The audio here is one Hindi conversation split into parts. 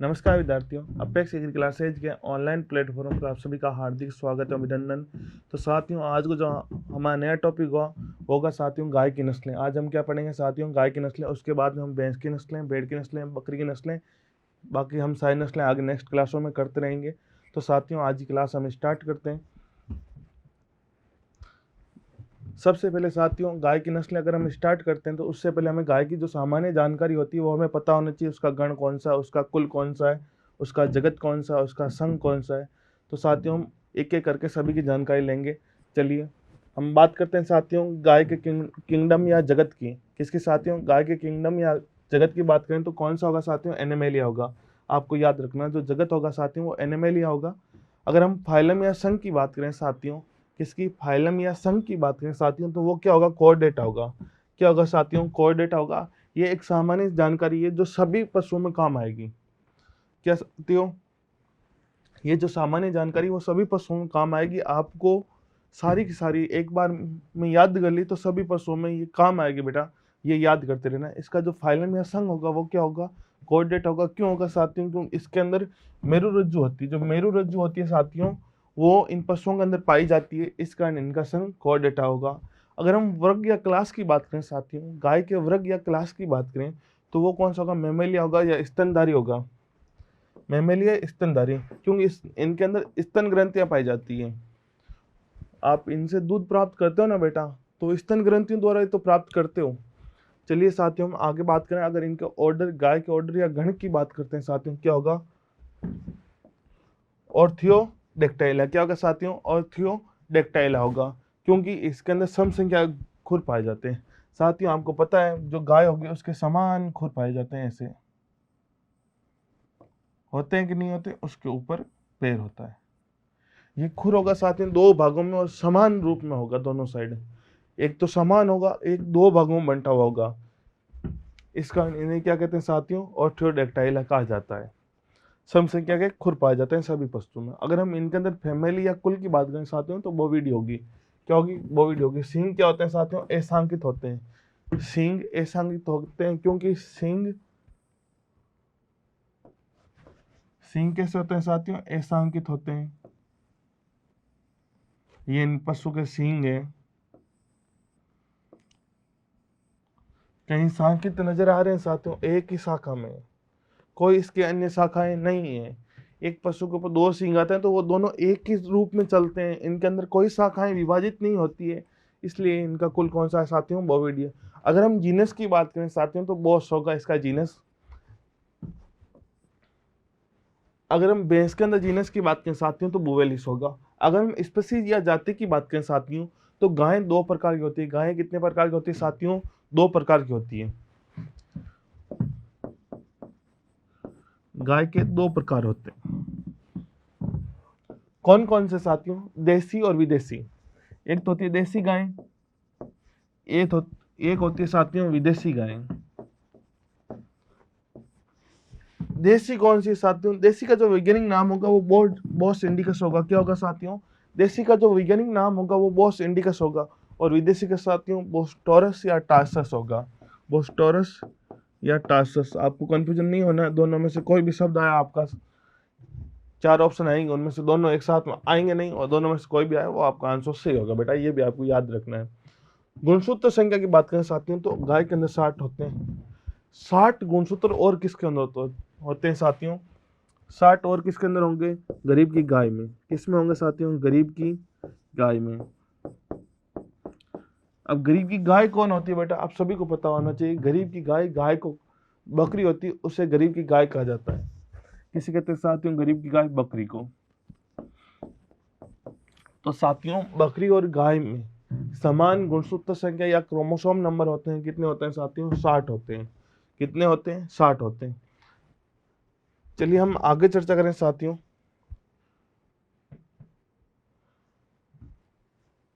नमस्कार विद्यार्थियों, अपेक्स एग्री क्लासेज के ऑनलाइन प्लेटफॉर्म पर आप सभी का हार्दिक स्वागत और अभिनंदन। तो साथियों, आज को जो हमारा नया टॉपिक होगा साथियों गाय की नस्लें। आज हम क्या पढ़ेंगे साथियों? गाय की नस्लें। उसके बाद में हम भैंस की नस्लें, भेड़ की नस्लें, बकरी की नस्लें, बाकी हम सारी नस्लें आगे नेक्स्ट क्लासों में करते रहेंगे। तो साथियों, आज की क्लास हम स्टार्ट करते हैं। सबसे पहले साथियों, गाय की नस्लें अगर हम स्टार्ट करते हैं तो उससे पहले हमें गाय की जो सामान्य जानकारी होती है वो हमें पता होना चाहिए। उसका गण कौन सा है, उसका कुल कौन सा है, उसका जगत कौन सा है, उसका संघ कौन सा है। तो साथियों, हम एक एक करके सभी की जानकारी लेंगे। चलिए हम बात करते हैं साथियों गाय के किंगडम या जगत की। किसकी साथियों? गाय के किंगडम या जगत की बात करें तो कौन सा होगा साथियों? एनिमलिया होगा। आपको याद रखना, जो जगत होगा साथियों वो एनिमलिया होगा। अगर हम फाइलम या संघ की बात करें साथियों, किसकी? फाइलम या संघ की बात करें साथियों, तो वो क्या होगा? कोर्डेटा होगा। क्या होगा साथियों? कोर्डेटा होगा। ये एक सामान्य जानकारी है जो सभी पशुओं में काम आएगी। क्या साथियों? ये जो सामान्य जानकारी वो सभी पशुओं में काम आएगी। आपको सारी की सारी एक बार में याद कर ली तो सभी पशुओं में ये काम आएगी बेटा, ये याद करते रहना। इसका जो फाइलम या संघ होगा वो क्या होगा? कोर्डेट होगा। क्यों होगा साथियों? क्यों? इसके अंदर मेरुरज्जु होती है। जो मेरुरज्जु होती है साथियों वो इन पशुओं के अंदर पाई जाती है, इस कारण इनका संघ कोर्डेटा होगा। अगर हम वर्ग या क्लास की बात करें साथियों, गाय के वर्ग या क्लास की बात करें तो वो कौन सा होगा? मेमेलिया होगा या स्तनधारी होगा? मेमेलिया स्तनधारी, क्योंकि इनके अंदर स्तन ग्रंथियां पाई जाती हैं। आप इनसे दूध प्राप्त करते हो ना बेटा, तो स्तन ग्रंथियों द्वारा ही तो प्राप्त करते हो। चलिए साथियों, हम आगे बात करें। अगर इनके ऑर्डर, गाय के ऑर्डर या गण की बात करते हैं साथियों, क्या होगा? ऑर्थियोडेक्टाइला। क्या होगा साथियों? ऑर्थियोडेक्टाइला होगा, क्योंकि इसके अंदर सम संख्या खुर पाए जाते हैं। साथियों, आपको पता है जो गाय होगी उसके समान खुर पाए जाते हैं। ऐसे होते हैं कि नहीं होते? उसके ऊपर पैर होता है। ये खुर होगा साथियों दो भागों में और समान रूप में होगा दोनों साइड। एक तो समान होगा, एक दो भागों में बंटा हुआ होगा। इसका इन्हें क्या कहते हैं साथियों? ऑर्थियोडेक्टाइला कहा जाता है। सम संख्या के खुर पाए जाते हैं सभी पशुओं में। अगर हम इनके अंदर फैमिली या कुल की बात करें साथियों तो बोविडी होगी। क्या होगी? बोविडी होगी। सींग क्या होते हैं साथियों? एसांकित होते हैं। सींग एसांकित होते हैं क्योंकि सींग कैसे होते हैं साथियों? एसांकित होते हैं। ये इन पशु के सींग है। कहीं सांकित नजर आ रहे हैं साथियों? एक ही शाखा में, कोई इसके अन्य शाखाएं नहीं है। एक पशु के ऊपर दो सींग आते हैं तो वो दोनों एक ही रूप में चलते हैं। इनके अंदर कोई शाखाएं विभाजित नहीं होती है, इसलिए इनका कुल कौन सा है साथियों? बोविडिया। अगर हम जीनस की बात करें साथियों तो बॉस होगा इसका जीनस। अगर हम भैंस के अंदर जीनस की बात करें साथियों तो बुवेलिस होगा। अगर हम स्पीशीज या जाति की बात करें साथियों तो गायें दो प्रकार की होती है। गायें कितने प्रकार की होती है साथियों? दो प्रकार की होती है। गाय के दो प्रकार होते हैं। कौन कौन से साथियों? देसी और विदेशी। एक तो होती है देसी गाय, एक होती है साथियों विदेशी गाय। देसी कौन सी साथियों? देसी का जो वैज्ञानिक नाम होगा वो बॉस इंडिकस होगा। क्या होगा साथियों? देसी का जो वैज्ञानिक नाम होगा वो बॉस इंडिकस होगा। और विदेशी का साथियों बोस्टोरस या टार्सस होगा। बोस्टोरस या टार्सस। आपको कंफ्यूजन नहीं होना, दोनों में से कोई भी शब्द आया आपका, चार ऑप्शन आएंगे उनमें से दोनों एक साथ में आएंगे नहीं, और दोनों में से कोई भी आए वो आपका आंसर सही होगा बेटा, ये भी आपको याद रखना है। गुणसूत्र संख्या की बात करें साथियों तो गाय के अंदर 60 होते हैं। 60 गुणसूत्र और किसके अंदर होते हैं साथियों? 60 और किसके अंदर होंगे? गरीब की गाय में। किसमें होंगे साथियों? गरीब की गाय में। अब गरीब की गाय कौन होती है बेटा? आप सभी को पता होना चाहिए। गरीब की गाय, गाय को बकरी होती है, उसे गरीब की गाय कहा जाता है। किसे कहते हैं साथियों? गरीब की गाय, बकरी को। तो साथियों बकरी और गाय में समान गुणसूत्र संख्या या क्रोमोसोम नंबर होते हैं। कितने होते हैं साथियों? 60 होते हैं। कितने होते हैं? 60 होते हैं। चलिए हम आगे चर्चा करें साथियों।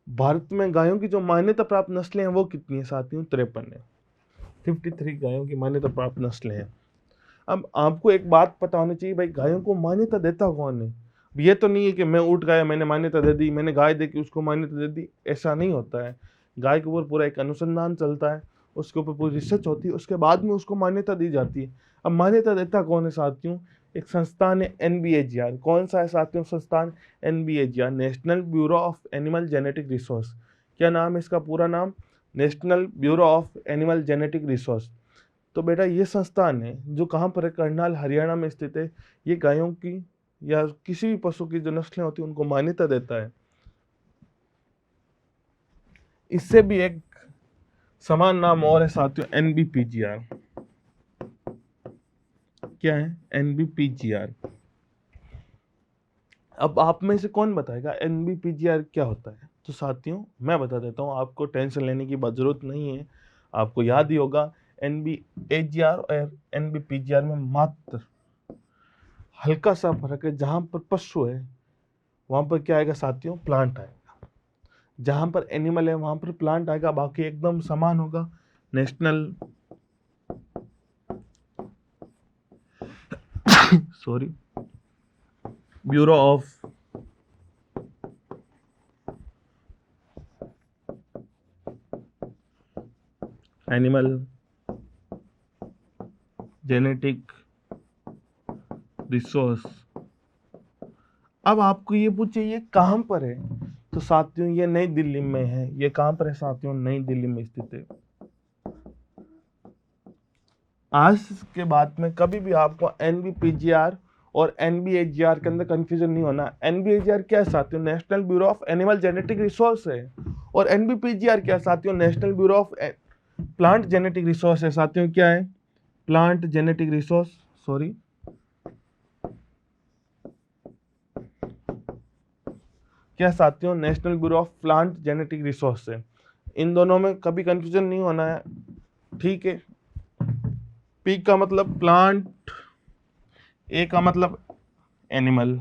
भारत में गायों की जो मान्यता प्राप्त नस्लें हैं वो कितनी है साथियों? 53 है। 53 गायों की मान्यता प्राप्त नस्लें हैं। अब आपको एक बात पता होनी चाहिए भाई, गायों को मान्यता देता कौन है? ये तो नहीं है कि मैं उठ गया, मैंने मान्यता दे दी, मैंने गाय देखी उसको मान्यता दे दी, ऐसा नहीं होता है। गाय के ऊपर पूरा एक अनुसंधान चलता है, उसके ऊपर पूरी रिसर्च होती है, उसके बाद में उसको मान्यता दी जाती है। अब मान्यता देता कौन है साथियों? एक संस्थान है NBAGR। कौन सा है साथियों संस्थान? NBAGR, national bureau of animal genetic resource. क्या नाम है इसका पूरा नाम? National bureau of animal genetic resource. तो बेटा ये संस्थान है जो कहाँ पर है? करनाल हरियाणा में स्थित है। ये गायों की या किसी भी पशु की जो नस्लें होती है उनको मान्यता देता है। इससे भी एक समान नाम और है साथियों, NBPGR। क्या है? NBPGR। अब आप में से कौन बताएगा NBPGR क्या होता है? तो साथियों मैं बता देता हूँ, आपको टेंशन लेने की जरूरत नहीं है, आपको याद ही होगा। NBAGR और NBPGR में मात्र हल्का सा फर्क है। जहां पर पशु है वहां पर क्या आएगा साथियों? प्लांट आएगा। जहां पर एनिमल है वहां पर प्लांट आएगा, बाकी एकदम समान होगा। National sorry bureau of animal genetic resource. अब आपको ये पूछे ये कहां पर है? तो साथियों ये नई दिल्ली में है। ये कहां पर है साथियों? नई दिल्ली में स्थित है। आज के बाद में कभी भी आपको NBPGR और NBAGR के अंदर कंफ्यूजन नहीं होना। NBAGR क्या है साथियों? National bureau of animal genetic resource है। और NBPGR क्या है साथियों? National bureau of plant genetic resource है। साथियों क्या है? प्लांट जेनेटिक रिसोर्स, सॉरी क्या साथियों? National bureau of plant genetic resource है। इन दोनों में कभी कंफ्यूजन नहीं होना है, ठीक है। P का मतलब प्लांट, A का मतलब एनिमल।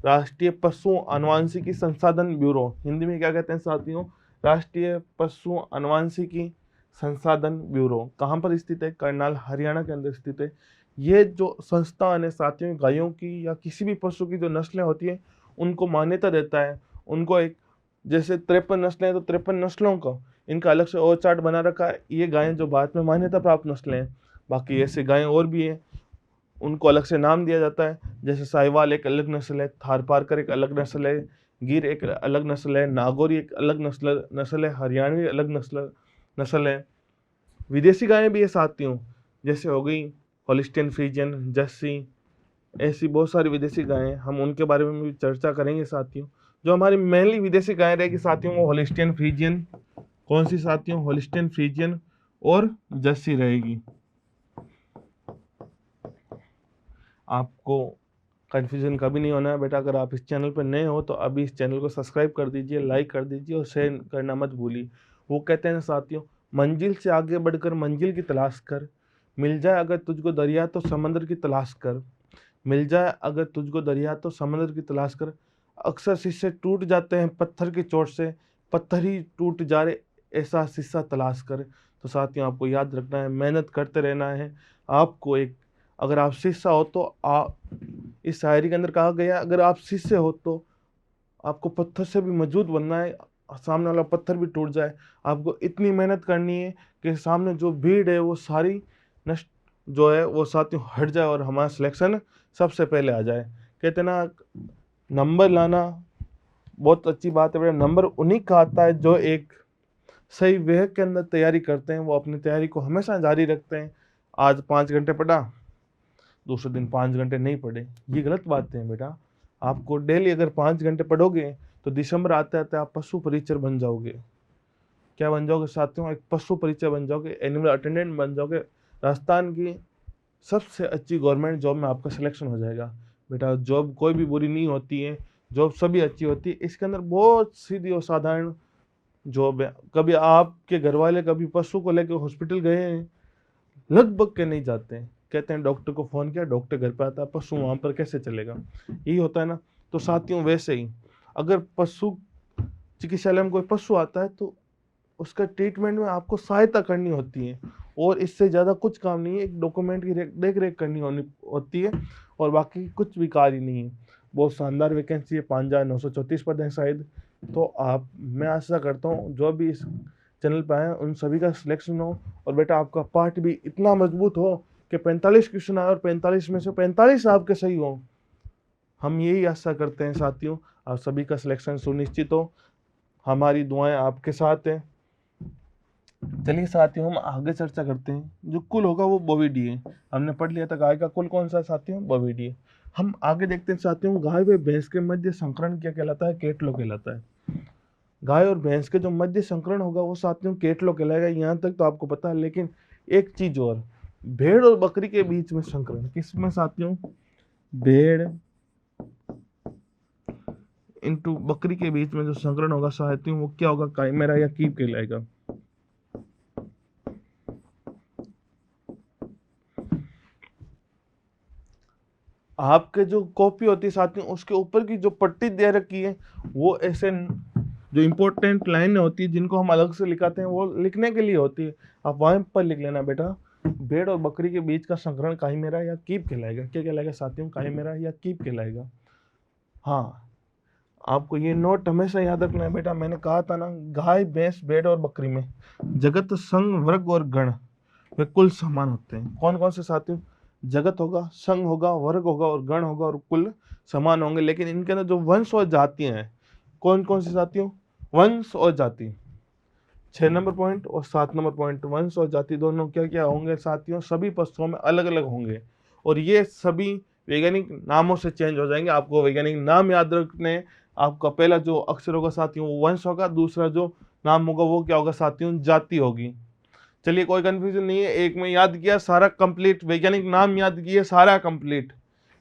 राष्ट्रीय पशु आनुवांशिकी संसाधन ब्यूरो, हिंदी में क्या कहते हैं साथियों? राष्ट्रीय पशु आनुवांशिकी संसाधन ब्यूरो। कहाँ पर स्थित है? करनाल हरियाणा के अंदर स्थित है। ये जो संस्थान है साथियों, गायों की या किसी भी पशु की जो नस्लें होती है उनको मान्यता देता है। उनको एक, जैसे 53 नस्लें हैं तो 53 नस्लों का इनका अलग से और चार्ट बना रखा है। ये गायें जो भारत में मान्यता प्राप्त नस्लें हैं। बाकी ऐसे गायें और भी हैं, उनको अलग से नाम दिया जाता है। जैसे साहिवाल एक अलग नस्ल है, थारपारकर एक अलग नस्ल है, गिर एक अलग नस्ल है, नागौरी एक अलग नस्ल है, हरियाणवी अलग नस्ल है। विदेशी गायें भी है साथियों, जैसे हो गई होलिस्टियन फ्रीजियन, जर्सी, ऐसी बहुत सारी विदेशी गायें। हम उनके बारे में भी चर्चा करेंगे साथियों। जो हमारी मेनली विदेशी गायें रहेगी साथियों वो होलिस्टियन फ्रीजियन, कौन सी साथियों? होलिस्टियन फ्रीजियन और जर्सी रहेगी। आपको कन्फ्यूजन कभी नहीं होना है बेटा। अगर आप इस चैनल पर नए हो तो अभी इस चैनल को सब्सक्राइब कर दीजिए, लाइक कर दीजिए और शेयर करना मत भूलिए। वो कहते हैं साथियों, मंजिल से आगे बढ़कर मंजिल की तलाश कर, मिल जाए अगर तुझको दरिया तो समंदर की तलाश कर, मिल जाए अगर तुझको दरिया तो समंदर की तलाश कर। अक्सर शीशे टूट जाते हैं पत्थर की चोट से, पत्थर ही टूट जा रहे ऐसा शीशा तलाश कर। तो साथियों आपको याद रखना है, मेहनत करते रहना है। आपको एक, अगर आप शीशा हो तो आप, इस शायरी के अंदर कहा गया अगर आप शीशे हो तो आपको पत्थर से भी मजबूत बनना है, सामने वाला पत्थर भी टूट जाए। आपको इतनी मेहनत करनी है कि सामने जो भीड़ है वो सारी नष्ट जो है वो साथियों हट जाए और हमारा सिलेक्शन सबसे पहले आ जाए। कहते ना, नंबर लाना बहुत अच्छी बात है बेटा। नंबर उन्हीं का आता है जो एक सही वे के अंदर तैयारी करते हैं, वो अपनी तैयारी को हमेशा जारी रखते हैं। आज 5 घंटे पढ़ा, दूसरे दिन 5 घंटे नहीं पढ़े, ये गलत बातें हैं बेटा। आपको डेली अगर 5 घंटे पढ़ोगे तो दिसंबर आते आते आप पशु परीक्षक बन जाओगे। क्या बन जाओगे साथियों? एक पशु परीक्षक बन जाओगे, एनिमल अटेंडेंट बन जाओगे। राजस्थान की सबसे अच्छी गवर्नमेंट जॉब में आपका सिलेक्शन हो जाएगा बेटा। जॉब कोई भी बुरी नहीं होती है, जॉब सभी अच्छी होती है। इसके अंदर बहुत सीधी और साधारण जॉब है। कभी आपके घर वाले कभी पशु को लेकर हॉस्पिटल गए हैं? लगभग के नहीं जाते हैं। कहते हैं डॉक्टर को फ़ोन किया, डॉक्टर घर पे आता है, पशु वहाँ पर कैसे चलेगा? यही होता है ना। तो साथियों वैसे ही अगर पशु चिकित्सालय में कोई पशु आता है तो उसका ट्रीटमेंट में आपको सहायता करनी होती है, और इससे ज़्यादा कुछ काम नहीं है। एक डॉक्यूमेंट की देख रेख करनी होती है और बाकी कुछ भी कार्य नहीं है। बहुत शानदार वैकेंसी है, 5,934 पद हैं शायद। तो आप, मैं आशा करता हूँ जो भी इस चैनल पर आए उन सभी का सिलेक्शन हो, और बेटा आपका पार्ट भी इतना मजबूत हो कि 45 क्वेश्चन आए और 45 में से 45 आपके सही हों। हम यही आशा करते हैं साथियों, आप सभी का सिलेक्शन सुनिश्चित हो। हमारी दुआएं आपके साथ हैं। चलिए साथियों, हम आगे चर्चा करते हैं। जो कुल होगा वो बोविडी है। हमने पढ़ लिया था गाय का कुल कौन सा है साथियों, बोविडी है। हम आगे देखते हैं साथियों, गाय व भैंस के मध्य संकरण क्या कहलाता है, कैटलो कहलाता है। गाय और भैंस के जो मध्य संकरण होगा वो साथियों कैटलो कहलाएगा। यहाँ तक तो आपको पता है, लेकिन एक चीज और, भेड़ और बकरी के बीच में संकरण, किसमें साथियों, भेड़ इनटू बकरी के बीच में जो संकरण होगा साथियों वो क्या होगा, काइमेरा या कीप कहलाएगा। आपके जो कॉपी होती है साथियों उसके ऊपर की जो पट्टी दे रखी है वो ऐसे जो इंपॉर्टेंट लाइनें होती है जिनको हम अलग से लिखाते हैं वो लिखने के लिए होती है। आप वहां पर लिख लेना बेटा, भेड़ और बकरी के बीच का संकरण काइमेरा या कीप कहलाएगा। क्या कहलाएगा साथियों, काइमेरा या कीप कहलाएगा। हाँ, आपको ये नोट हमेशा याद रखना है बेटा, मैंने कहा था ना, गाय भैंस भेड़ और बकरी में जगत संघ वर्ग और गण वे कुल समान होते हैं। कौन कौन से साथियों, जगत होगा, संघ होगा, वर्ग होगा और गण होगा और कुल समान होंगे। लेकिन इनके अंदर जो वंश और जातियां हैं, कौन कौन सी साथियों, वंश और जाति। 6 नंबर पॉइंट और 7 नंबर पॉइंट, वंश और जाति दोनों क्या क्या होंगे साथियों, सभी पक्षों में अलग अलग होंगे और ये सभी वैज्ञानिक नामों से चेंज हो जाएंगे। आपको वैज्ञानिक नाम याद रखने। आपका पहला जो अक्षर होगा साथियों वो वंश होगा, दूसरा जो नाम होगा वो क्या होगा साथियों, जाति होगी। चलिए कोई कंफ्यूजन नहीं है, एक में याद किया सारा कंप्लीट, वैज्ञानिक नाम याद किए सारा कंप्लीट।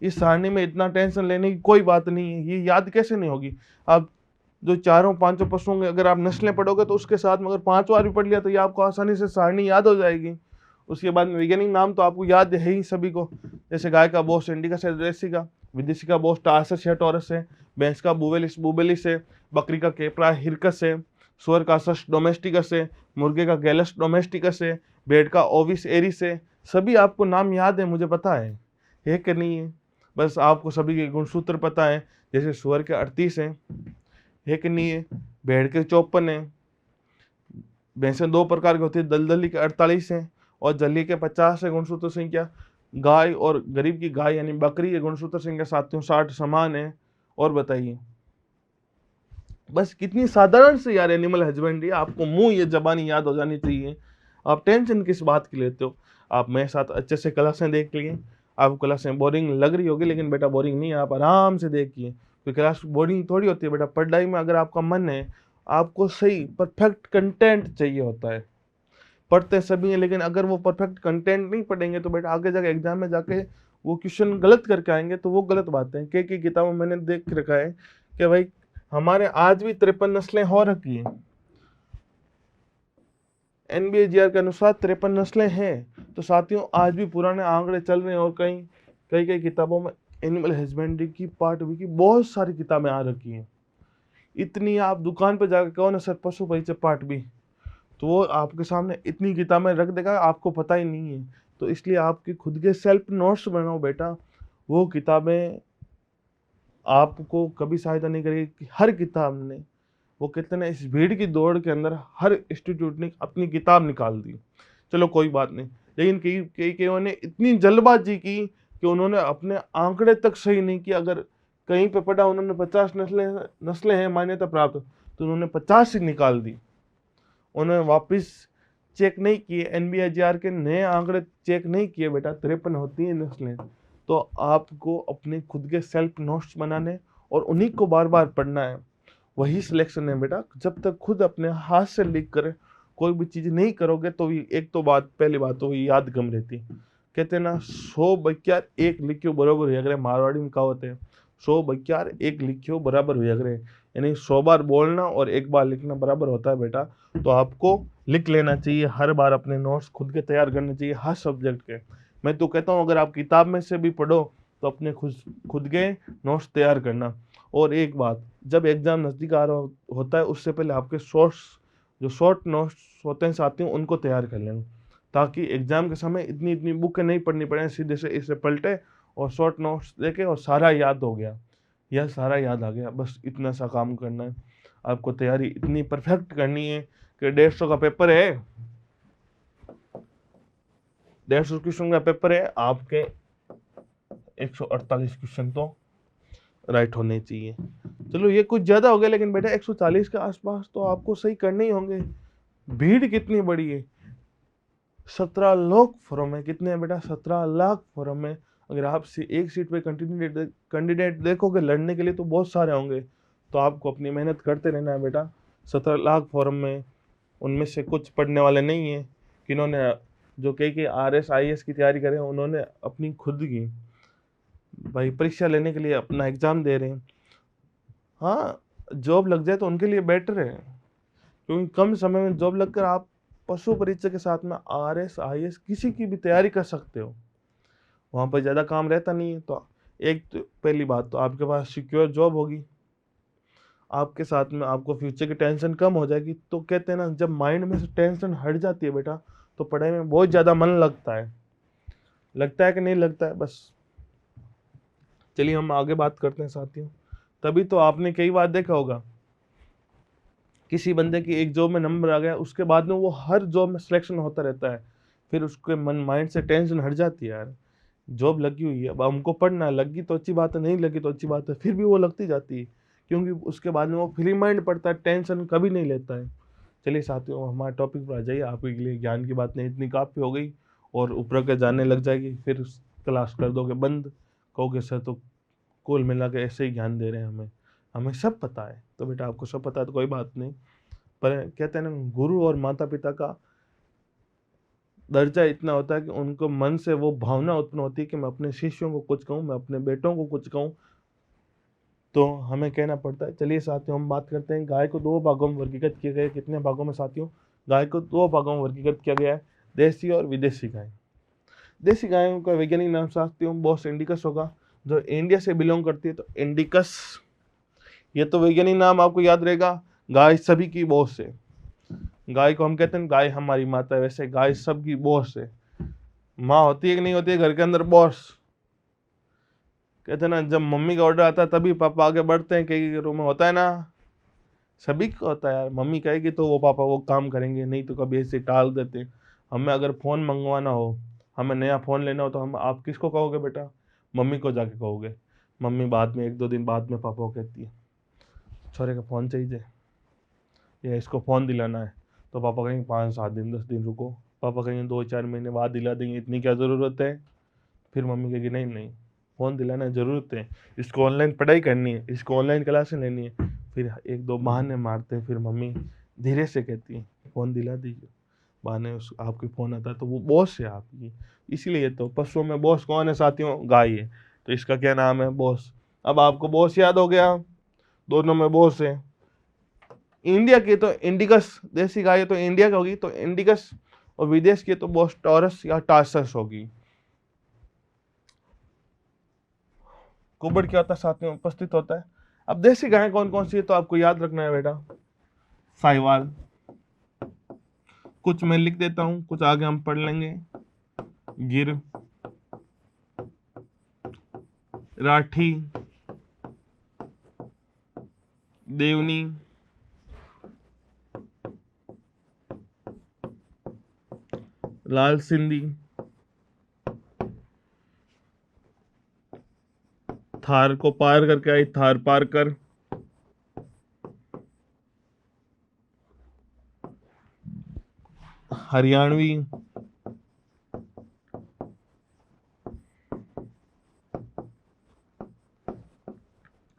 इस सारणी में इतना टेंशन लेने की कोई बात नहीं है। ये याद कैसे नहीं होगी, आप जो चारों पांचों पशुओं के अगर आप नस्लें पढ़ोगे तो उसके साथ में अगर 5 बार भी पढ़ लिया तो ये आपको आसानी से सारणी याद हो जाएगी। उसके बाद वैज्ञानिक नाम तो आपको याद है ही सभी को, जैसे गाय का बोस इंडिकस है, देसी का विदेशी का बोस टारसस है, टॉरस है, भैंस का बुवेलिस बुबेलिस है, बकरी का केपरा हिरकस है, सुअर का सस डोमेस्टिकस है, मुर्गे का गैलस डोमेस्टिकस है, भेड़ का ओविस एरिस है। सभी आपको नाम याद है, मुझे पता है कि नहीं है, बस आपको सभी के गुणसूत्र पता है। जैसे सुअर के 38 है कि नहीं है, भेड़ के 54 है, भैंसें 2 प्रकार की होती है, दलदली के 48 है और जली के 50 है गुणसूत्र संख्या। गाय और गरीब की गाय यानी बकरी, गुणसूत्र संख्या साथियों 60 समान है। और बताइए, बस कितनी साधारण से यार एनिमल हस्बेंड्री, आपको मुंह ये जबानी याद हो जानी चाहिए। आप टेंशन किस बात की लेते हो। आप मेरे साथ अच्छे से क्लासें देख लिए, आपको क्लासें बोरिंग लग रही होगी लेकिन बेटा बोरिंग नहीं है, आप आराम से देखिए। कोई क्लास बोरिंग थोड़ी होती है बेटा, पढ़ाई में अगर आपका मन है, आपको सही परफेक्ट कंटेंट चाहिए होता है। पढ़ते सभी हैं लेकिन अगर वो परफेक्ट कंटेंट नहीं पढ़ेंगे तो बेटा आगे जाके एग्जाम में जाके वो क्वेश्चन गलत करके आएंगे, तो वो गलत बात है। कई किताबों में मैंने देख रखा है कि भाई हमारे आज भी 53 नस्लें हो रखी हैं, NBAGR के अनुसार 53 नस्लें हैं। तो साथियों आज भी पुराने आंकड़े चल रहे हैं और कई कई किताबों में एनिमल हस्बेंड्री की पार्ट बी की बहुत सारी किताबें आ रखी हैं। इतनी आप दुकान पर जाकर कहो ना सर पशु परिचय पार्ट बी, तो वो आपके सामने इतनी किताबें रख देगा, आपको पता ही नहीं है। तो इसलिए आपके खुद के सेल्फ नोट्स बनाओ बेटा, वो किताबें आपको कभी सहायता नहीं करेगी कि हर किताब ने, वो कहते हैं इस भीड़ की दौड़ के अंदर हर इंस्टीट्यूट ने अपनी किताब निकाल दी। चलो कोई बात नहीं, लेकिन कई ने इतनी जल्दबाजी की कि उन्होंने अपने आंकड़े तक सही नहीं किया। अगर कहीं पे पढ़ा उन्होंने 50 नस्लें हैं मान्यता प्राप्त, तो उन्होंने 50 ही निकाल दी। उन्होंने वापस चेक नहीं किए, NBAGR के नए आंकड़े चेक नहीं किए बेटा, 53 होती हैं नस्लें। तो आपको अपने खुद के सेल्फ नोट्स बनाने और उन्हीं को बार बार पढ़ना है, वही सिलेक्शन है बेटा। जब तक खुद अपने हाथ से लिख कर कोई भी चीज़ नहीं करोगे तो एक तो बात, पहली बात तो याद कम रहती। कहते हैं ना 100 बक्यार 1 लिखियो बराबर हुआ करे, मारवाड़ी में कहावत है 100 बक्यार 1 लिखियो बराबर हुआ करे, यानी 100 बार बोलना और 1 बार लिखना बराबर होता है बेटा। तो आपको लिख लेना चाहिए, हर बार अपने नोट्स खुद के तैयार करने चाहिए हर सब्जेक्ट के। मैं तो कहता हूँ अगर आप किताब में से भी पढ़ो तो अपने खुद के नोट्स तैयार करना। और एक बात, जब एग्जाम नज़दीक आ रहा होता है उससे पहले आपके शॉर्ट नोट्स होते हैं साथियों उनको तैयार कर लेना, ताकि एग्जाम के समय इतनी इतनी बुकें नहीं पढ़नी पड़े, सीधे से इसे पलटे और शॉर्ट नोट्स देखे और सारा याद हो गया या सारा याद आ गया। बस इतना सा काम करना है। आपको तैयारी इतनी परफेक्ट करनी है कि 150 का पेपर है, 150 क्वेश्चन का पेपर है, आपके 148 क्वेश्चन तो राइट होने चाहिए। चलो ये कुछ ज़्यादा हो गया, लेकिन बेटा 140 के आसपास तो आपको सही करने ही होंगे। भीड़ कितनी बड़ी है, 17 लाख फॉर्म है। कितने हैं बेटा? 17 लाख फॉर्म है। अगर आप एक सीट पे कैंडिडेट देखोगे लड़ने के लिए तो बहुत सारे होंगे। तो आपको अपनी मेहनत करते रहना है बेटा। 17 लाख फॉर्म में उनमें से कुछ पढ़ने वाले नहीं है, किन्होंने जो कई RS IAS की तैयारी करें, उन्होंने अपनी खुद की भाई परीक्षा लेने के लिए अपना एग्ज़ाम दे रहे हैं। हाँ, जॉब लग जाए तो उनके लिए बेटर है, क्योंकि कम समय में जॉब लगकर आप पशु परीक्षा के साथ में RS IAS किसी की भी तैयारी कर सकते हो। वहाँ पर ज़्यादा काम रहता नहीं है। तो एक तो पहली बात तो आपके पास सिक्योर जॉब होगी, आपके साथ में आपको फ्यूचर की टेंशन कम हो जाएगी। तो कहते हैं ना, जब माइंड में से टेंशन हट जाती है बेटा, तो पढ़ाई में बहुत ज़्यादा मन लगता है। लगता है कि नहीं लगता है? बस चलिए हम आगे बात करते हैं साथियों। तभी तो आपने कई बार देखा होगा, किसी बंदे की एक जॉब में नंबर आ गया, उसके बाद में वो हर जॉब में सिलेक्शन होता रहता है। फिर उसके माइंड से टेंशन हट जाती है, यार जॉब लगी हुई है, अब हमको पढ़ना है, लगी तो अच्छी बात है, नहीं लगी तो अच्छी बात है, फिर भी वो लगती जाती है, क्योंकि उसके बाद में वो फ्री माइंड पढ़ता है, टेंशन कभी नहीं लेता है। चलिए साथियों, हमारे टॉपिक पर आ जाइए। आपके लिए ज्ञान की बात नहीं इतनी काफ़ी हो गई, और ऊपर के जाने लग जाएगी, फिर क्लास कर दोगे बंद, कहोगे सर तो कुल मिला के ऐसे ही ज्ञान दे रहे हैं, हमें सब पता है। तो बेटा आपको सब पता है तो कोई बात नहीं, पर कहते हैं ना, गुरु और माता पिता का दर्जा इतना होता है कि उनको मन से वो भावना उत्पन्न होती है कि मैं अपने शिष्यों को कुछ कहूँ, मैं अपने बेटों को कुछ कहूँ, तो हमें कहना पड़ता है। चलिए साथियों, हम बात करते हैं। गाय को 2 भागों में वर्गीकृत किया गया है। कितने भागों में साथियों? गाय को 2 भागों में वर्गीकृत किया गया है, देसी और विदेशी गाय। देसी गायों का वैज्ञानिक नाम साथियों बॉस इंडिकस होगा, जो इंडिया से बिलोंग करती है, तो इंडिकस, ये तो वैज्ञानिक नाम आपको याद रहेगा। गाय सभी की बॉस है। गाय को हम कहते हैं गाय हमारी माता है, वैसे गाय सबकी बॉस है। माँ होती है कि नहीं होती है घर के अंदर बॉस? कहते हैं ना, जब मम्मी का ऑर्डर आता है तभी पापा आगे बढ़ते हैं, कई घरों में होता है ना, सभी को होता है यार। मम्मी कहेगी तो वो पापा वो काम करेंगे, नहीं तो कभी ऐसे टाल देते हैं। हमें अगर फ़ोन मंगवाना हो, हमें नया फ़ोन लेना हो, तो हम आप किसको कहोगे बेटा? मम्मी को जाके कहोगे। मम्मी बाद में 1-2 दिन बाद में पापा को कहती है, छोरे का फ़ोन चाहिए या इसको फ़ोन दिलाना है, तो पापा कहेंगे 5-7 दिन 10 दिन रुको। पापा कहेंगे 2-4 महीने बाद दिला देंगे, इतनी क्या ज़रूरत है? फिर मम्मी कहेगी नहीं नहीं, फ़ोन दिलाना ज़रूरत है, इसको ऑनलाइन पढ़ाई करनी है, इसको ऑनलाइन क्लासें लेनी है। फिर 1-2 बहाने मारते हैं, फिर मम्मी धीरे से कहती है फ़ोन दिला दीजिए। बहाने उस आपके फ़ोन आता है, तो वो बॉस है आपकी। इसीलिए तो पशुओं में बॉस कौन है साथियों? गाय है। तो इसका क्या नाम है? बॉस। अब आपको बॉस याद हो गया, दोनों में बॉस है। इंडिया की तो इंडिकस, देसी गाय तो इंडिया की होगी, तो इंडिकस, और विदेश की तो बॉस टॉरस या टार्सस होगी। कुबड़ क्या होता है साथियों? उपस्थित होता है। अब देसी गाय कौन कौन सी है, तो आपको याद रखना है बेटा। साहिवाल, कुछ मैं लिख देता हूं, कुछ आगे हम पढ़ लेंगे। गिर, राठी, देवनी, लाल सिंधी, थार को पार करके आई थार पार कर, हरियाणवी,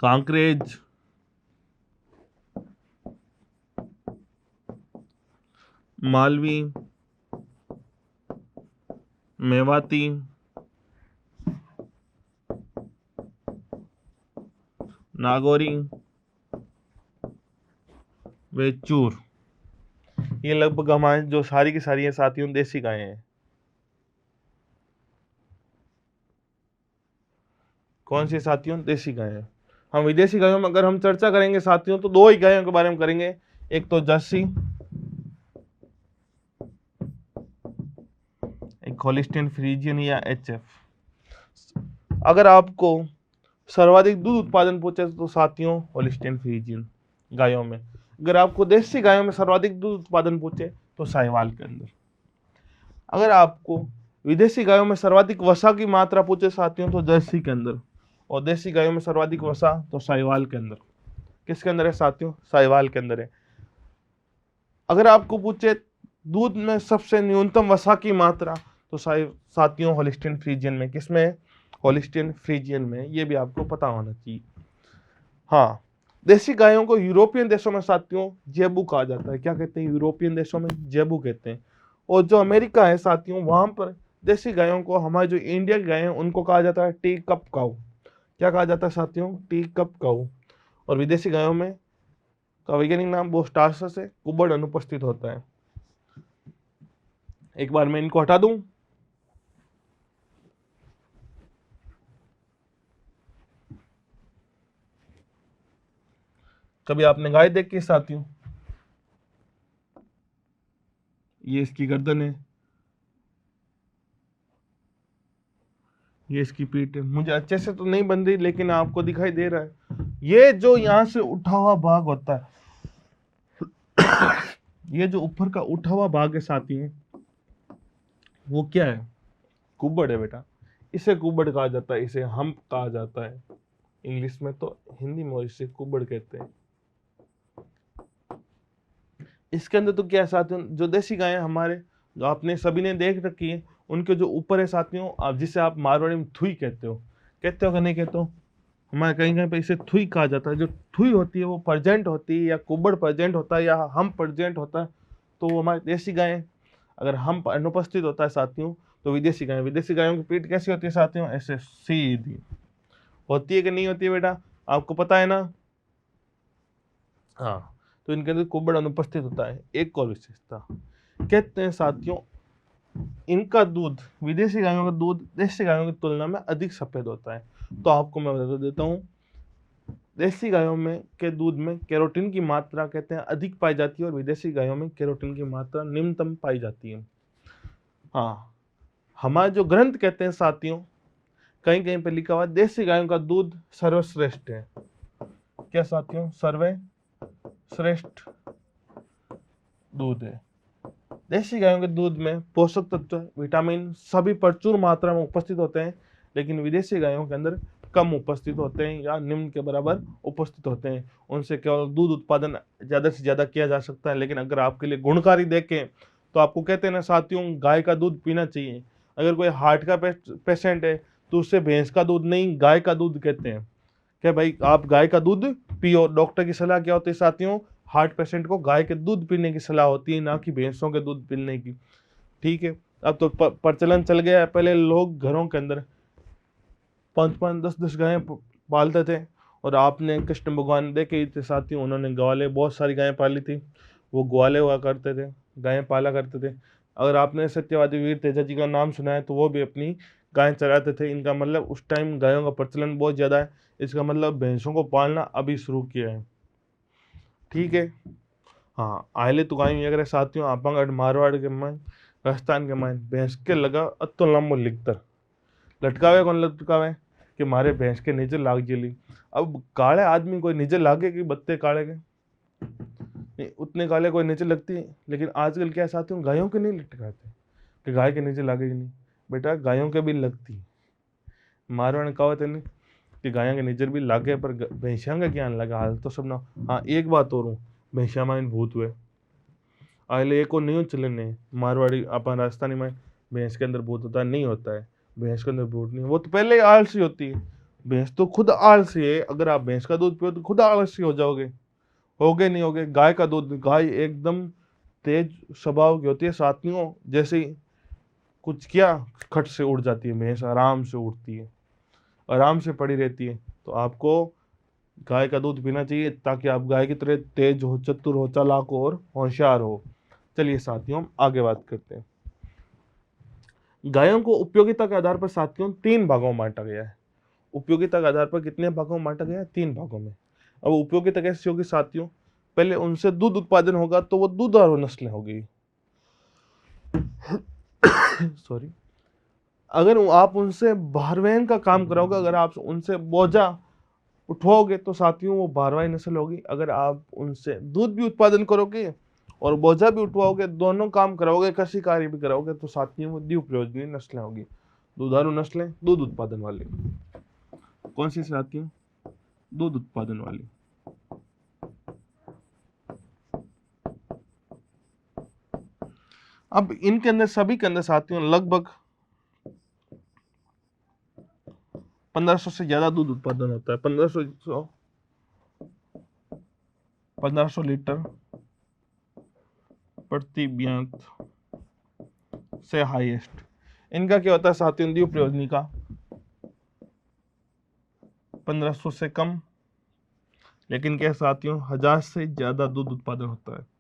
कांकरेज, मालवी, मेवाती, नागौरी, वेचूर। ये लगभग हमारे जो सारी की सारी है साथियों देसी गायें हैं। कौन सी साथियों? देसी गायें हैं। हम विदेशी गायों में अगर हम चर्चा करेंगे साथियों, तो 2 ही गायों के बारे में करेंगे, एक तो जर्सी, एक होलिस्टीन फ्रीजियन या HF। अगर आपको सर्वाधिक दूध उत्पादन पूछे तो साथियों होलिस्टीन फ्रीजियन गायों में। अगर आपको देसी गायों में सर्वाधिक दूध उत्पादन पूछे तो साहिवाल के अंदर। अगर आपको विदेशी गायों में सर्वाधिक वसा की मात्रा पूछे साथियों तो जर्सी के अंदर, और देसी गायों में सर्वाधिक वसा तो साहिवाल के अंदर। किसके अंदर है साथियों? साहिवाल के अंदर है। अगर आपको पूछे दूध में सबसे न्यूनतम वसा की मात्रा तो साथियों होलिस्टीन फ्रीजियन में। किसमें? होलिस्टीन फ्रीजियन में। ये भी आपको पता होना चाहिए। हाँ, देसी गायों को यूरोपियन देशों में साथियों जेबू कहा जाता है। क्या कहते हैं? यूरोपियन देशों में जेबू कहते हैं। और जो अमेरिका है साथियों, वहां पर देसी गायों को, हमारे जो इंडिया की गाय हैं उनको कहा जाता है टी कप काऊ। क्या कहा जाता है साथियों? टी कप काऊ। और विदेशी गायों में का वैज्ञानिक नाम बोस्टार्सस है, कुबड़ अनुपस्थित होता है। एक बार मैं इनको हटा दूं। कभी आपने गाय देखी साथियों? ये इसकी गर्दन है, ये इसकी पीठ है। मुझे अच्छे से तो नहीं बन रही लेकिन आपको दिखाई दे रहा है। ये जो यहां से उठा हुआ भाग होता है, ये जो ऊपर का उठा हुआ भाग है साथियों, वो क्या है? कुबड़ है बेटा। इसे कुबड़ कहा जाता है, इसे हम्प कहा जाता है इंग्लिश में, तो हिंदी में इसे कुबड़ कहते हैं। इसके अंदर तो क्या है साथियों, जो देसी गायें हमारे, जो आपने सभी ने देख रखी है, उनके जो ऊपर है साथियों, आप जिसे आप मारवाड़ी में थुई कहते हो कि नहीं कहते हो? हमारे कहीं कहीं पे इसे थुई कहा जाता है। जो थुई होती है वो प्रेजेंट होती है, या कुबड़ प्रेजेंट होता है, या हम प्रेजेंट होता है, तो वो हमारी देसी गायें। अगर हम अनुपस्थित होता है साथियों तो विदेशी गायें। विदेशी गायों की पीठ कैसी होती है साथियों? ऐसे सीधी होती है कि नहीं होती है बेटा? आपको पता है ना? हाँ, तो इनके अंदर कुबड़ अनुपस्थित होता है। एक और विशेषता कहते हैं साथियों, इनका दूध, विदेशी गायों का दूध देसी गायों की तुलना में अधिक सफेद होता है। तो आपको मैं बता देता हूँ, देसी गायों में के दूध में कैरोटीन की मात्रा कहते हैं अधिक पाई जाती है, और विदेशी गायों में कैरोटीन की मात्रा निम्नतम पाई जाती है। हाँ, हमारे जो ग्रंथ कहते हैं साथियों, कहीं कहीं पे लिखा हुआ है देसी गायों का दूध सर्वश्रेष्ठ है। क्या साथियों? सर्वश्रेष्ठ दूध है। देसी गायों के दूध में पोषक तत्व, विटामिन सभी प्रचुर मात्रा में उपस्थित होते हैं, लेकिन विदेशी गायों के अंदर कम उपस्थित होते हैं या निम्न के बराबर उपस्थित होते हैं। उनसे केवल दूध उत्पादन ज़्यादा से ज़्यादा किया जा सकता है। लेकिन अगर आपके लिए गुणकारी देखें तो आपको कहते हैं ना साथियों, गाय का दूध पीना चाहिए। अगर कोई हार्ट का पेशेंट है तो उससे भैंस का दूध नहीं, गाय का दूध कहते हैं। क्या भाई आप गाय का दूध पियो। डॉक्टर की सलाह क्या होती है साथियों? हार्ट पेशेंट को गाय के दूध पीने की सलाह होती है, ना कि भैंसों के दूध पीने की। ठीक है, अब तो प्रचलन चल गया है। पहले लोग घरों के अंदर 5-5, 10-10 गायें पालते थे, और आपने कृष्ण भगवान देखे ही थे साथियों, उन्होंने ग्वाले, बहुत सारी गायें पाली थी। वो ग्वाले हुआ करते थे, गायें पाला करते थे। अगर आपने सत्यवादी वीर तेजा जी का नाम सुना है तो वो भी अपनी गायें चराते थे। इनका मतलब उस टाइम गायों का प्रचलन बहुत ज़्यादा है। इसका मतलब भैंसों को पालना अभी शुरू किया है। ठीक है। हाँ, आयले तो गाय अगर साथियों आपंग मारवाड़ के माइन, राजस्थान के माइन भैंस के लगा अतो लंबो लिखतर लटकावे। कौन लटकावे? कि मारे भैंस के नीचे लाग जेली। अब काले आदमी कोई नीचे लागे कि बत्ते काले के नहीं, उतने काले कोई नीचे लगती है। लेकिन आजकल क्या साथियों, गायों के नहीं लटकाते कि गाय के नीचे लागेगी नहीं। बेटा गायों के भी लगती। मारवाड़ ने कहा नहीं कि गायों के नीचे भी लागे, पर भैंसिया का क्या लगा हाल तो सब ना। हाँ, एक बात और हूँ, भैंसिया में भूत हुए आले एक और नहीं चले मारवाड़ी अपन राजस्थानी में भैंस के अंदर भूत होता है, नहीं होता है। भैंस के अंदर भूत नहीं, वो तो पहले ही आलसी होती है। भैंस तो खुद आलसी है। अगर आप भैंस का दूध पियो तो खुद आलसी हो जाओगे। होगे नहीं होगे? गाय का दूध, गाय एकदम तेज स्वभाव की होती है साथियों। जैसे ही कुछ किया खट से उड़ जाती है। भैंस आराम से उड़ती है, आराम से पड़ी रहती है। तो आपको गाय का दूध पीना चाहिए ताकि आप गाय की तरह तेज हो, चतुर हो, चालाक हो और होशियार हो। चलिए साथियों, हम आगे बात करते हैं। गायों को उपयोगिता के आधार पर साथियों 3 भागों में बांटा गया है। उपयोगिता के आधार पर कितने भागों में बांटा गया है? 3 भागों में। अब उपयोगिता कैसी होगी साथियों? पहले उनसे दूध उत्पादन होगा तो वो दुधारू नस्लें होगी। सॉरी। अगर आप उनसे भारवहन का काम कराओगे, अगर आप उनसे बोझा उठवाओगे तो साथियों वो भारवाही नस्ल होगी। अगर आप उनसे दूध भी उत्पादन करोगे और बोझा भी उठवाओगे, दोनों काम कराओगे, कृषि कार्य भी कराओगे, तो साथियों वो द्विप्रयोजनीय नस्लें होगी। दुधारू नस्लें दूध उत्पादन वाली। कौन सी साथियों? दूध उत्पादन वाली। अब इनके अंदर, सभी के अंदर साथियों लगभग 1500 से ज्यादा दूध उत्पादन होता है। 1500 लीटर प्रति ब्यांत से हाईएस्ट। इनका क्या होता है साथियों? द्विप्रयोजनी का 1500 से कम, लेकिन क्या साथियों 1000 से ज्यादा दूध उत्पादन होता है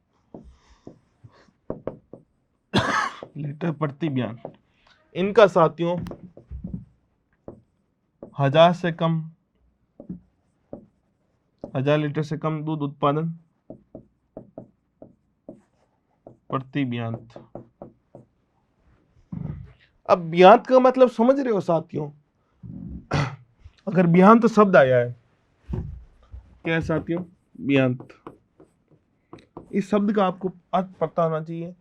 लीटर प्रति ब्यांत। इनका साथियों 1000 से कम, 1000 लीटर से कम दूध उत्पादन प्रति ब्यांत। अब ब्यांत का मतलब समझ रहे हो साथियों? अगर ब्यांत शब्द आया है, क्या है साथियों? ब्यांत। इस शब्द का आपको अर्थ पता होना चाहिए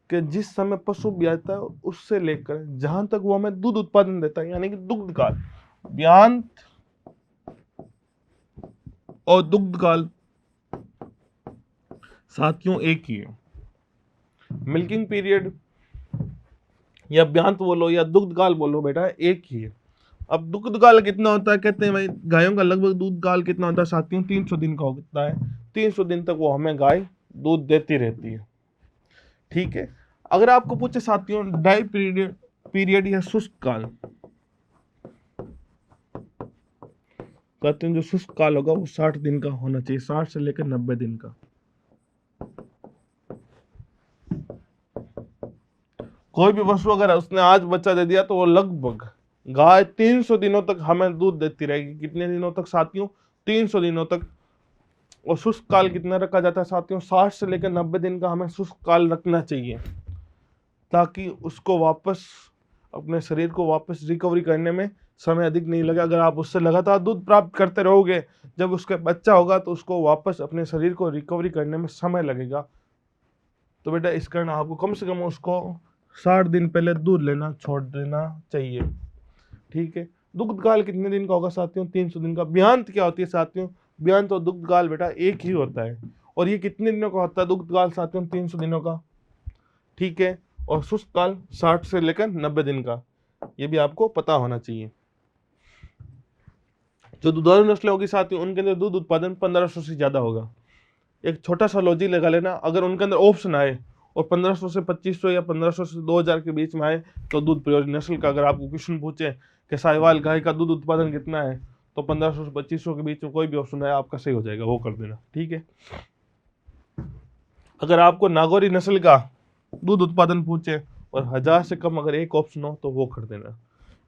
कि जिस समय पशु ब्याता है उससे लेकर जहां तक वो हमें दूध उत्पादन देता है, यानी कि दुग्ध काल। ब्यांत और दुग्ध काल साथियों एक ही है। मिल्किंग पीरियड या ब्यांत बोलो या दुग्ध काल बोलो बेटा, एक ही है। अब दुग्ध काल कितना होता है? कहते हैं भाई गायों का लगभग दूध काल कितना होता है साथियों? 300 दिन का होता है। 300 दिन तक वो हमें गाय दूध देती रहती है। ठीक है। अगर आपको पूछे साथियों ड्राई पीरियड या शुष्क काल, कहते हैं जो शुष्क काल होगा वो 60 दिन का होना चाहिए, 60 से लेकर 90 दिन का। कोई भी पशु अगर उसने आज बच्चा दे दिया तो वो लगभग गाय 300 दिनों तक हमें दूध देती रहेगी। कितने दिनों तक साथियों? 300 दिनों तक। और शुष्क काल कितना रखा जाता है साथियों? 60 से लेकर 90 दिन का हमें शुष्क काल रखना चाहिए, ताकि उसको वापस अपने शरीर को वापस रिकवरी करने में समय अधिक नहीं लगे। अगर आप उससे लगातार दूध प्राप्त करते रहोगे, जब उसका बच्चा होगा तो उसको वापस अपने शरीर को रिकवरी करने में समय लगेगा। तो बेटा इस कारण आपको कम से कम उसको 60 दिन पहले दूध लेना छोड़ देना चाहिए। ठीक है। दुग्ध काल कितने दिन का होगा साथियों? 300 दिन का। ब्यांत क्या होती है साथियों? ब्यांत और दुग्ध काल बेटा एक ही होता है। और ये कितने दिनों का होता है दुग्ध काल साथियों? 300 दिनों का। ठीक है। और शुष्क काल 60 से लेकर 90 दिन का। ये भी आपको पता होना चाहिए। जो दुधारू नस्लें होगी साथियों उनके अंदर दूध उत्पादन 1500 से ज्यादा होगा। एक छोटा सा लॉजिक लगा लेना, अगर उनके अंदर ऑप्शन आए और 1500 से 2500 या 1500 से 2000 के बीच में आए तो दूध प्रयोजन नस्ल का अगर आपको क्वेश्चन पूछे कि साहिवाल गाय का दूध उत्पादन कितना है, तो 1500 से 2500 के बीच में कोई भी ऑप्शन है आपका सही हो जाएगा, वो कर देना। ठीक है। अगर आपको नागौरी नस्ल का दूध उत्पादन पूछे और 1000 से कम अगर एक ऑप्शन हो तो वो कर देना।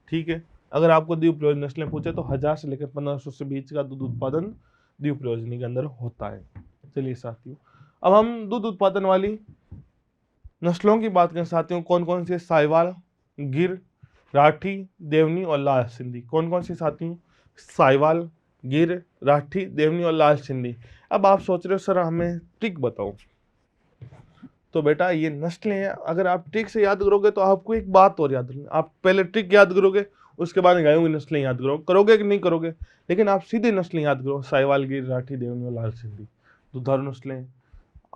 ठीक है। अगर आपको द्विप्रयोजन नस्लें पूछे तो 1000 से लेकर 1500 से बीच का दूध उत्पादन द्विप्रयोजनी के अंदर होता है। चलिए साथियों, अब हम दूध उत्पादन वाली नस्लों की बात करें साथियों। कौन कौन से? साहिवाल, गिर, राठी, देवनी और लाल सिंधी। कौन कौन सी साथियों? साहिवाल, गिर, राठी, देवनी और लाल सिंधी। अब आप सोच रहे हो सर हमें ट्रिक बताओ। तो बेटा ये नस्लें हैं, अगर आप ट्रिक से याद करोगे तो आपको एक बात और याद रखना। आप पहले ट्रिक याद करोगे, उसके बाद गायों की नस्लें याद करोगे कि नहीं करोगे, लेकिन आप सीधे नस्लें याद करो। साहिवाल, गिर, राठी, देवनी और लाल सिंधी दुधारू नस्लें।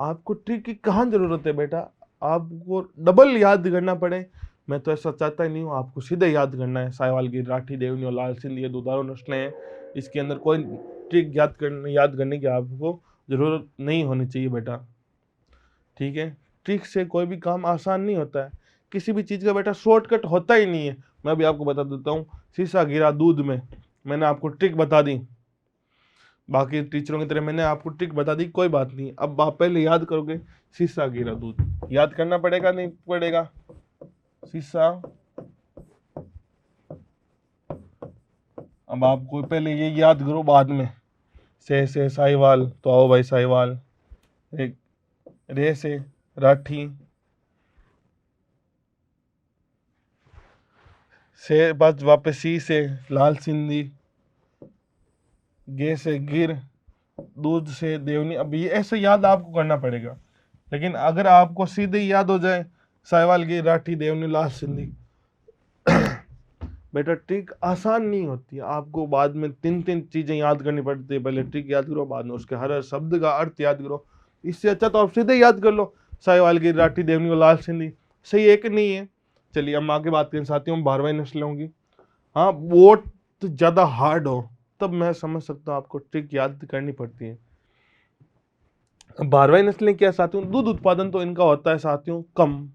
आपको ट्रिक की कहाँ जरूरत है बेटा? आपको डबल याद करना पड़े, मैं तो ऐसा चाहता ही नहीं हूँ। आपको सीधे याद करना है। साहिवाल, गिर, राठी, देवनी और लाल सिंधी ये दुधारू नस्लें हैं। इसके अंदर कोई ट्रिक याद करने की आपको जरूरत नहीं होनी चाहिए बेटा। ठीक है। ट्रिक से कोई भी काम आसान नहीं होता है। किसी भी चीज़ का बेटा शॉर्टकट होता ही नहीं है। मैं भी आपको बता देता हूँ, शीशा गिरा दूध में, मैंने आपको ट्रिक बता दी। बाकी टीचरों की तरह मैंने आपको ट्रिक बता दी, कोई बात नहीं। अब आप पहले याद करोगे शीशा गिरा दूध, याद करना पड़ेगा नहीं पड़ेगा? शीशा, अब आपको पहले ये याद करो, बाद में से साहिवाल, तो आओ भाई साहिवाल, एक रे से राठी, से बाद वापस सी से लाल सिंधी, गे से गिर, दूध से देवनी। अब ये ऐसे याद आपको करना पड़ेगा। लेकिन अगर आपको सीधे याद हो जाए साहिवाल की राठी, देवनी, लाल सिंधी, बेटा ट्रिक आसान नहीं होती है, आपको बाद में 3 चीजें याद करनी पड़ती है। पहले ट्रिक याद करो, बाद में उसके हर शब्द का अर्थ याद करो। इससे अच्छा तो आप सीधे याद कर लो साहिवाल की राठी, देवनी और लाल सिंधी। सही है कि नहीं है? चलिए हम आगे बात करें साथियों भारवाही नस्लों की। हाँ, वो तो ज्यादा हार्ड हो तब मैं समझ सकता हूँ आपको ट्रिक याद करनी पड़ती है। भारवाही नस्लें क्या साथियों, दूध उत्पादन तो इनका होता है साथियों कम,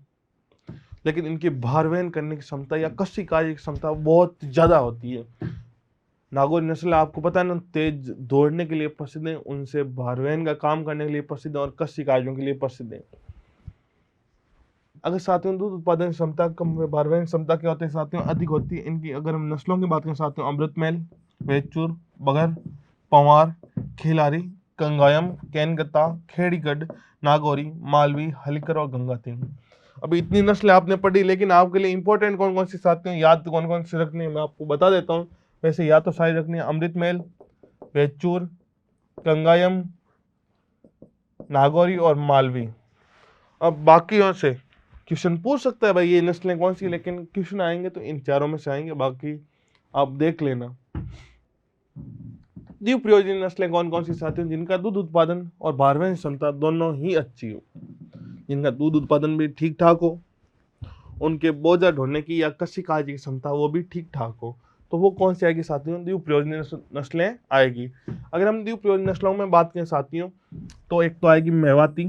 लेकिन इनकी भार वहन करने की क्षमता या कशी कार्य की क्षमता बहुत ज्यादा होती है। नागौरी नस्ल आपको पता है ना, तेज दौड़ने के लिए प्रसिद्ध है, उनसे भार वहन का काम करने के लिए प्रसिद्ध है और कशी कार्यों के लिए प्रसिद्ध है। अगर साथियों दूध उत्पादन क्षमता कम, भार वहन क्षमता क्या होती है साथियों, अधिक होती है इनकी। अगर हम नस्लों की बात करें साथियों, अमृतमहल, वेचूर, बगर, पंवार, खिलारी, कंगायम, कैनगता, खेड़ीगढ़, नागौरी, मालवी, हलिकर और गंगातीन। अभी इतनी नस्लें आपने पढ़ी, लेकिन आपके लिए इंपॉर्टेंट कौन कौन सी साथियों, याद कौन कौन सी रखनी है मैं आपको बता देता हूँ। वैसे या तो सारी रखनी है, अमृतमहल, वेचूर, कंगायम, नागौरी और मालवी। अब बाकियों से क्वेश्चन पूछ सकता है भाई ये नस्लें कौन सी, लेकिन क्वेश्चन आएंगे तो इन चारों में से आएंगे, बाकी आप देख लेना। द्वीप प्रयोजनी नस्लें कौन कौन सी साथियों, जिनका दूध उत्पादन और भार वहन क्षमता दोनों ही अच्छी हो, जिनका दूध उत्पादन भी ठीक ठाक हो, उनके बोझा ढोने की या कशी कार्य की क्षमता वो भी ठीक ठाक हो, तो वो कौन सी आएगी साथियों, द्वीप प्रयोजनी नस्लें आएगी। अगर हम द्वीप प्रयोजनी नस्लों में बात करें साथियों, तो एक तो आएगी मेवाती,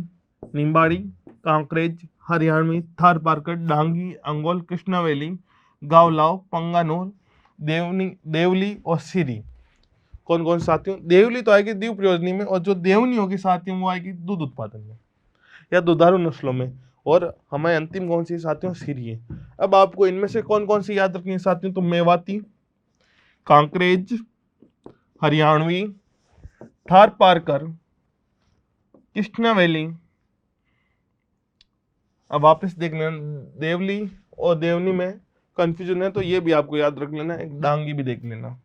निम्बाड़ी, कांकरेज, हरियाणवी, थार पारकर, डांगी, अंगोल, कृष्णावेली, गावलाव, पंगानूर, देवली और सीरी। कौन कौन साथियों, देवली तो आएगी द्वीप प्रयोजनी में, और जो देवनी होगी साथियों वो आएगी दूध उत्पादन में या दुधारू नस्लों में, और हमें अंतिम कौन सी साथियों, सीरी है। अब आपको इनमें से कौन कौन सी याद रखनी है साथियों, तो मेवाती, कांकरेज, हरियाणवी, थार पारकर, कृष्णावेली। अब वापस देख लेना, देवली और देवनी में कंफ्यूजन है तो ये भी आपको याद रख लेना, एक डांगी भी देख लेना।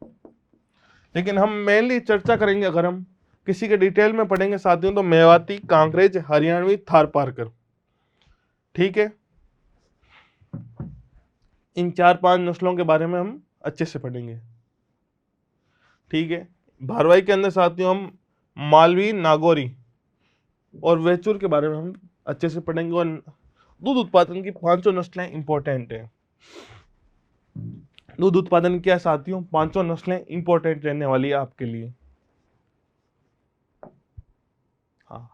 लेकिन हम मेनली चर्चा करेंगे, अगर हम किसी के डिटेल में पढ़ेंगे साथियों, तो मेवाती, कांकरेज, हरियाणवी, थार पारकर। ठीक है, इन 4-5 नस्लों के बारे में हम अच्छे से पढ़ेंगे। ठीक है, भारवाही के अंदर साथियों हम मालवी, नागौरी और वेचूर के बारे में हम अच्छे से पढ़ेंगे, और दूध उत्पादन की 5 नस्लें इंपॉर्टेंट है। दूध उत्पादन क्या साथियों, 5 नस्लें इंपॉर्टेंट रहने वाली है आपके लिए। हाँ,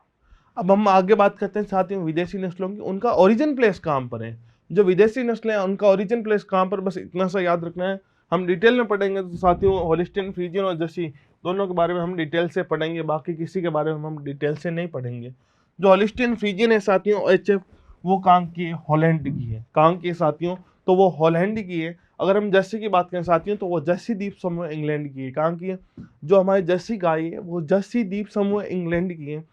अब हम आगे बात करते हैं साथियों विदेशी नस्लों की, उनका ओरिजिन प्लेस कहां पर है। जो विदेशी नस्लें हैं उनका ओरिजिन प्लेस कहां पर, बस इतना सा याद रखना है। हम डिटेल में पढ़ेंगे तो साथियों होलिस्टीन, फ्रीजियन और जर्सी दोनों के बारे में हम डिटेल से पढ़ेंगे, बाकी किसी के बारे में हम डिटेल से नहीं पढ़ेंगे। जो होलिस्टीन फ्रीजियन है साथियों, HF, वो कहाँ की है, हॉलैंड की है। कहाँ की है साथियों, तो वो हॉलैंड की है। अगर हम जर्सी की बात करें साथियों, तो वो जर्सी द्वीप समूह इंग्लैंड की है। कहाँ की है, जो हमारी जर्सी गाय है वो जर्सी द्वीप समूह इंग्लैंड की है।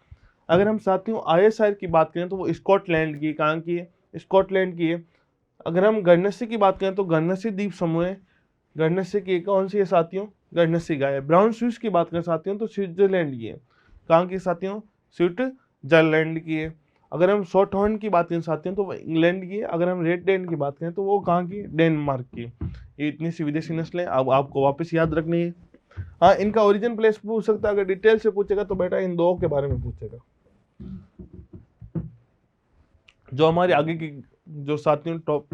अगर हम साथियों आयरशायर की बात करें तो वो स्कॉटलैंड की, कहाँ की है, स्कॉटलैंड की है। अगर हम गणसी की बात करें तो गणसी द्वीप समूह है, गणसी की कौन सी है साथियों, गणसी गाय है। ब्राउन स्विस की बात करें साथियों तो स्विट्जरलैंड की है। कहाँ की साथियों, स्विट्जरलैंड की है। अगर हम शॉर्ट हॉर्न की बात करें साथियों तो वो इंग्लैंड की है। अगर हम रेड डेन की बात करें तो वो कहाँ की, डेनमार्क की। ये इतनी सी विदेशी नस्लें अब आपको वापस याद रखनी है। हाँ, इनका ओरिजिन प्लेस पूछ सकता है, अगर डिटेल से पूछेगा तो बेटा इन 2 के बारे में पूछेगा। जो हमारी आगे की जो साथियों टॉप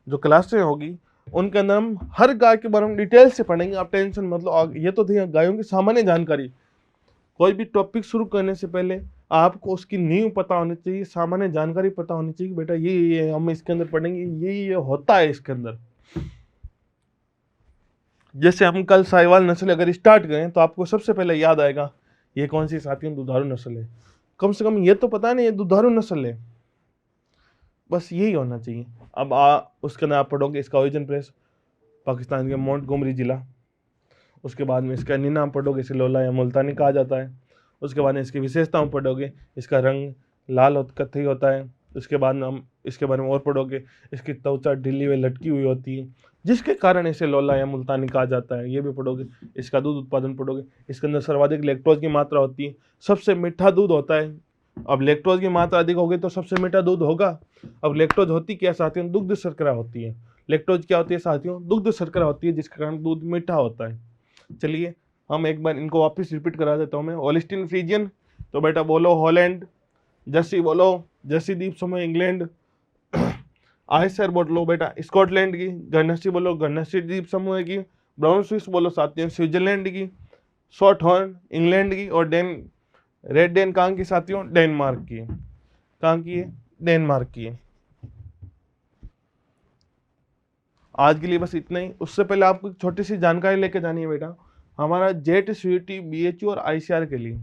जो क्लासें होगी उनके अंदर हम हर गाय के बारे में डिटेल से पढ़ेंगे, आप टेंशन मतलब। ये तो थी गायों की सामान्य जानकारी। कोई भी टॉपिक शुरू करने से पहले आपको उसकी नींव पता होनी चाहिए, सामान्य जानकारी पता होनी चाहिए, बेटा ये हम इसके अंदर पढ़ेंगे, ये होता है इसके अंदर। जैसे हम कल साहिवाल नस्ल अगर स्टार्ट करें तो आपको सबसे पहले याद आएगा ये कौन सी साथियों, दुधारू नस्ल है। कम से कम ये तो पता नहीं ये दुधारू नस्ल है, बस यही होना चाहिए। अब उसके अंदर आप पढ़ोगे इसका ओरिजिन प्लेस पाकिस्तान के मोंटगोमरी जिला। उसके बाद में इसका नाम पढ़ोगे, इसे लोला या मुल्तानी कहा जाता है। उसके बाद में इसकी विशेषताओं पढ़ोगे, इसका रंग लाल कत्थई होता है। उसके बाद में हम इसके बारे में और पढ़ोगे, इसकी त्वचा ढीली हुई लटकी हुई होती है, जिसके कारण इसे लोला या मुल्तानी कहा जाता है, ये भी पढ़ोगे। इसका दूध उत्पादन पढ़ोगे, इसके अंदर सर्वाधिक लैक्टोज की मात्रा होती है, सबसे मीठा दूध होता है, अब लैक्टोज की मात्रा अधिक होगी तो सबसे मीठा दूध होगा। अब लैक्टोज होती क्या साथियों, दुग्ध शर्करा होती है। लैक्टोज क्या होती है साथियों, दुग्ध शर्करा होती है, जिसके कारण दूध मीठा होता है। चलिए हम एक बार इनको वापस रिपीट करा देता हूँ मैं। होल्स्टीन फ्रीजियन तो बेटा बोलो हॉलैंड, जर्सी बोलो जर्सी द्वीप समूह इंग्लैंड, आयशर बोलो बेटा स्कॉटलैंड की, गन्नसी बोलो गन्नसी द्वीप समूह की, ब्राउन स्विस बोलो साथियों स्विट्जरलैंड की, शॉर्ट हॉर्न इंग्लैंड की, और रेड डेन कहाँ की साथियों, डेनमार्क की। कहाँ की है, डेनमार्क की है। आज के लिए बस इतना ही। उससे पहले आपको छोटी सी जानकारी लेके जानी है बेटा। हमारा जेट सीयूटी बीएचयू और आईसीआर के लिए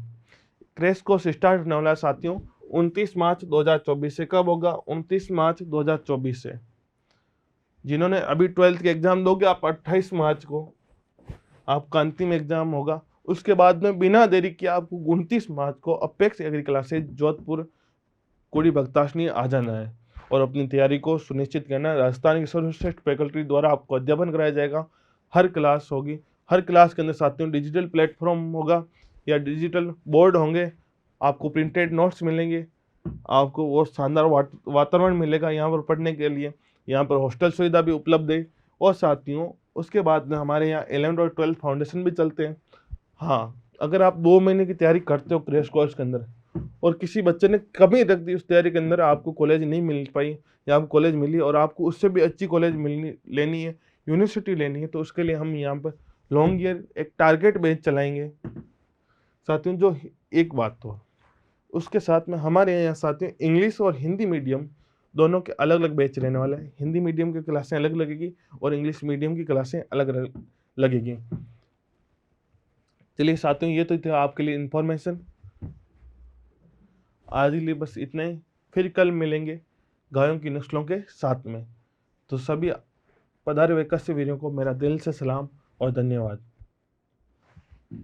क्रैश कोर्स स्टार्ट होने वाला है साथियों 29 मार्च 2024 से। कब होगा, 29 मार्च 2024 से। जिन्होंने अभी 12th के एग्जाम दोगे आप 28 मार्च को आपका अंतिम एग्जाम होगा। उसके बाद में बिना देरी किए आपको 29 मार्च को अपेक्स एग्री क्लासेज जोधपुर कुड़ी भक्ताशनी आ जाना है और अपनी तैयारी को सुनिश्चित करना है। राजस्थान की सर्वश्रेष्ठ फैकल्टी द्वारा आपको अध्यापन कराया जाएगा। हर क्लास होगी, हर क्लास के अंदर साथियों डिजिटल प्लेटफॉर्म होगा या डिजिटल बोर्ड होंगे, आपको प्रिंटेड नोट्स मिलेंगे, आपको वो शानदार वातावरण मिलेगा यहाँ पर पढ़ने के लिए। यहाँ पर हॉस्टल सुविधा भी उपलब्ध है। और साथियों उसके बाद में हमारे यहाँ 11th और 12th फाउंडेशन भी चलते हैं। हाँ, अगर आप 2 महीने की तैयारी करते हो क्रैश कोर्स के अंदर और किसी बच्चे ने कमी रख दी उस तैयारी के अंदर, आपको कॉलेज नहीं मिल पाई या आपको कॉलेज मिली और आपको उससे भी अच्छी कॉलेज लेनी है, यूनिवर्सिटी लेनी है, तो उसके लिए हम यहाँ पर लॉन्ग ईयर एक टारगेट बेस चलाएंगे साथियों। जो एक बात तो उसके साथ में हमारे यहाँ साथियों इंग्लिश और हिंदी मीडियम दोनों के अलग अलग बैच रहने वाला है। हिंदी मीडियम की क्लासें अलग लगेगी और इंग्लिश मीडियम की क्लासें अलग लगेगी। चलिए साथियों ये तो था आपके लिए इन्फॉर्मेशन। आज के लिए बस इतना ही, फिर कल मिलेंगे गायों की नस्लों के साथ में। तो सभी पधारे हुए कस्य वीरों को मेरा दिल से सलाम और धन्यवाद।